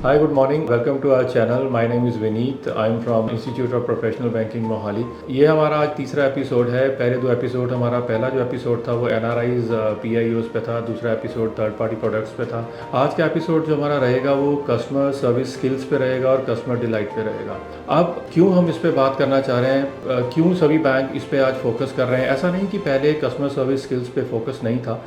Hi, good morning. Welcome to our channel. My name is Vineet. I'm from Institute of Professional Banking Mohali. ये हमारा आज तीसरा episode है। पहले दो एपिसोड हमारा पहला जो एपिसोड था वो NRIs PIOs पे था, दूसरा एपिसोड थर्ड पार्टी प्रोडक्ट्स पे था। आज का एपिसोड जो हमारा रहेगा वो कस्टमर सर्विस स्किल्स पे रहेगा और कस्टमर डिलाइट पे रहेगा। अब क्यों हम इस पे बात करना चाह रहे हैं, क्यों सभी बैंक इस पे आज फोकस कर रहे हैं? ऐसा नहीं कि पहले कस्टमर सर्विस स्किल्स पे फोकस नहीं था,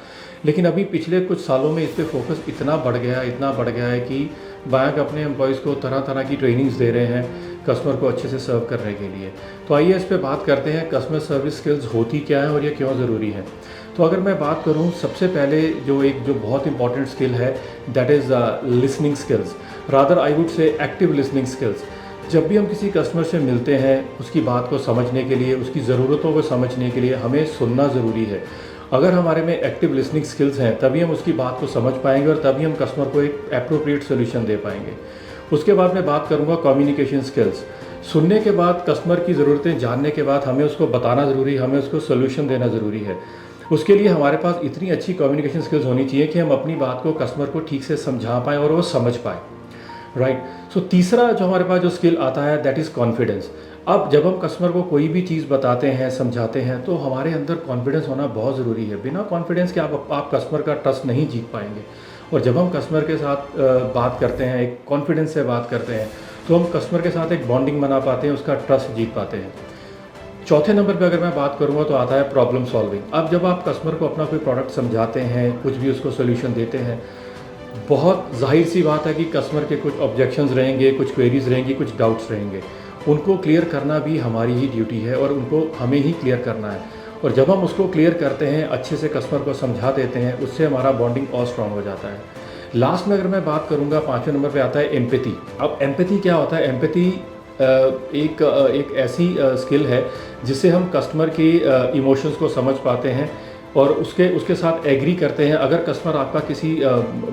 लेकिन अभी पिछले कुछ सालों में इस पे फोकस इतना बढ़ गया है कि बैंक अपने एम्प्लॉयज़ को तरह तरह की ट्रेनिंग्स दे रहे हैं कस्टमर को अच्छे से सर्व करने के लिए। तो आइए इस पे बात करते हैं कस्टमर सर्विस स्किल्स होती क्या है और ये क्यों ज़रूरी है। तो अगर मैं बात करूं, सबसे पहले जो बहुत इंपॉर्टेंट स्किल है that is listening skills, rather I would say active listening skills. जब भी हम किसी कस्टमर से मिलते हैं उसकी बात को समझने के लिए, उसकी ज़रूरतों को समझने के लिए हमें सुनना ज़रूरी है। अगर हमारे में एक्टिव लिसनिंग स्किल्स हैं तभी हम उसकी बात को समझ पाएंगे और तभी हम कस्टमर को एक एप्रोप्रिएट सोल्यूशन दे पाएंगे। उसके बाद मैं बात करूंगा कम्युनिकेशन स्किल्स। सुनने के बाद, कस्टमर की ज़रूरतें जानने के बाद हमें उसको बताना ज़रूरी है, हमें उसको सोल्यूशन देना ज़रूरी है। उसके लिए हमारे पास इतनी अच्छी कम्युनिकेशन स्किल्स होनी चाहिए कि हम अपनी बात को कस्टमर को ठीक से समझा पाएँ और वो समझ पाए। राइट। सो तीसरा जो हमारे पास जो स्किल आता है दैट इज़ कॉन्फिडेंस। अब जब हम कस्टमर को कोई भी चीज़ बताते हैं, समझाते हैं, तो हमारे अंदर कॉन्फिडेंस होना बहुत ज़रूरी है। बिना कॉन्फिडेंस के आप कस्टमर का ट्रस्ट नहीं जीत पाएंगे। और जब हम कस्टमर के साथ बात करते हैं, एक कॉन्फिडेंस से बात करते हैं, तो हम कस्टमर के साथ एक बॉन्डिंग बना पाते हैं, उसका ट्रस्ट जीत पाते हैं। चौथे नंबर पे अगर मैं बात करूँगा तो आता है प्रॉब्लम सॉल्विंग। अब जब आप कस्टमर को अपना कोई प्रोडक्ट समझाते हैं, कुछ भी उसको सोल्यूशन देते हैं, बहुत जाहिर सी बात है कि कस्टमर के कुछ ऑब्जेक्शंस रहेंगे, कुछ क्वेरीज रहेंगी, कुछ डाउट्स रहेंगे। उनको क्लियर करना भी हमारी ही ड्यूटी है और उनको हमें ही क्लियर करना है। और जब हम उसको क्लियर करते हैं, अच्छे से कस्टमर को समझा देते हैं, उससे हमारा बॉन्डिंग और स्ट्रॉन्ग हो जाता है। लास्ट में अगर मैं बात करूँगा, पाँचवें नंबर पे आता है एम्पैथी। अब एम्पैथी क्या होता है? एम्पैथी एक ऐसी स्किल है जिससे हम कस्टमर के इमोशंस को समझ पाते हैं और उसके साथ एग्री करते हैं। अगर कस्टमर आपका किसी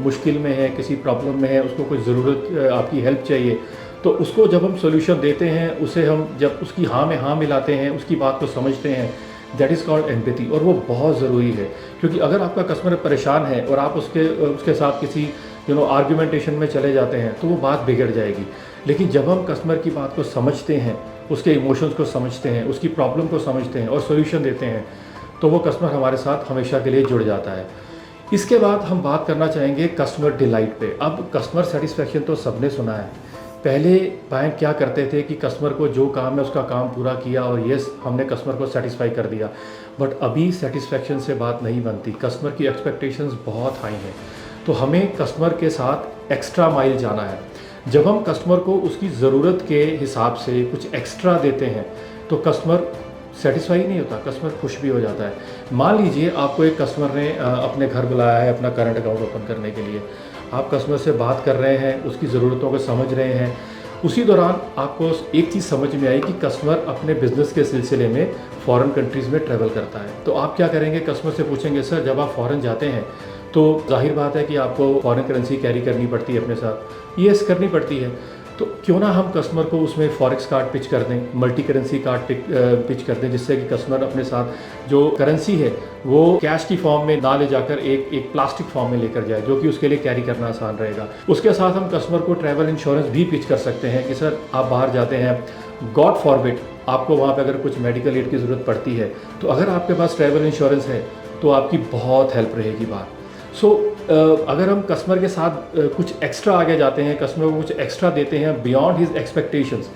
मुश्किल में है, किसी प्रॉब्लम में है, उसको कोई ज़रूरत, आपकी हेल्प चाहिए, तो उसको जब हम सॉल्यूशन देते हैं, उसे हम जब उसकी हाँ में हाँ मिलाते हैं, उसकी बात को समझते हैं, दैट इज़ कॉल्ड एम्पैथी। और वो बहुत ज़रूरी है, क्योंकि अगर आपका कस्टमर परेशान है और आप उसके साथ किसी आर्ग्यूमेंटेशन में चले जाते हैं तो वो बात बिगड़ जाएगी। लेकिन जब हम कस्टमर की बात को समझते हैं, उसके इमोशंस को समझते हैं, उसकी प्रॉब्लम को समझते हैं और सोल्यूशन देते हैं, तो वो कस्टमर हमारे साथ हमेशा के लिए जुड़ जाता है। इसके बाद हम बात करना चाहेंगे कस्टमर डिलाइट पे। अब कस्टमर सेटिस्फेक्शन तो सबने सुना है। पहले बैंक क्या करते थे कि कस्टमर को जो काम है उसका काम पूरा किया और यस, हमने कस्टमर को सेटिस्फाई कर दिया। बट अभी सेटिस्फेक्शन से बात नहीं बनती। कस्टमर की एक्सपेक्टेशंस बहुत हाई हैं, तो हमें कस्टमर के साथ एक्स्ट्रा माइल जाना है। जब हम कस्टमर को उसकी ज़रूरत के हिसाब से कुछ एक्स्ट्रा देते हैं तो कस्टमर सेटिस्फाई नहीं होता, कस्टमर खुश भी हो जाता है। मान लीजिए आपको एक कस्टमर ने अपने घर बुलाया है अपना करंट अकाउंट ओपन करने के लिए। आप कस्टमर से बात कर रहे हैं, उसकी ज़रूरतों को समझ रहे हैं। उसी दौरान आपको एक चीज़ समझ में आई कि कस्टमर अपने बिज़नेस के सिलसिले में फ़ॉरेन कंट्रीज़ में ट्रैवल करता है। तो आप क्या करेंगे? कस्टमर से पूछेंगे, सर जब आप फ़ॉरेन जाते हैं तो जाहिर बात है कि आपको फ़ॉरेन करेंसी कैरी करनी पड़ती है अपने साथ। यस, करनी पड़ती है। तो क्यों ना हम कस्टमर को उसमें फॉरेक्स कार्ड पिच कर दें, मल्टी करेंसी कार्ड पिच कर दें, जिससे कि कस्टमर अपने साथ जो करेंसी है वो कैश की फॉर्म में ना ले जाकर एक प्लास्टिक फॉर्म में लेकर जाए, जो कि उसके लिए कैरी करना आसान रहेगा। उसके साथ हम कस्टमर को ट्रैवल इंश्योरेंस भी पिच कर सकते हैं कि सर आप बाहर जाते हैं, गॉड फॉरबिड आपको वहाँ पर अगर कुछ मेडिकल एड की ज़रूरत पड़ती है, तो अगर आपके पास ट्रैवल इंश्योरेंस है तो आपकी बहुत हेल्प रहेगी बात। सो अगर हम कस्टमर के साथ कुछ एक्स्ट्रा आगे जाते हैं, कस्टमर को कुछ एक्स्ट्रा देते हैं बियॉन्ड हिज एक्सपेक्टेशंस,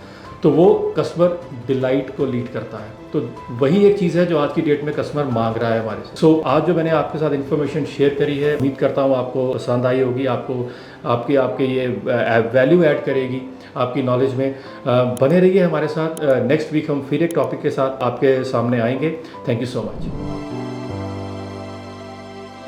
तो वो कस्टमर डिलाइट को लीड करता है। तो वही एक चीज़ है जो आज की डेट में कस्टमर मांग रहा है हमारे से। सो आज जो मैंने आपके साथ इन्फॉर्मेशन शेयर करी है, उम्मीद करता हूँ आपको पसंद आई होगी, आपको आपके ये वैल्यू ऐड करेगी आपकी नॉलेज में। बने रहिए हमारे साथ। नेक्स्ट वीक हम फिर एक टॉपिक के साथ आपके सामने आएंगे। Thank you so much.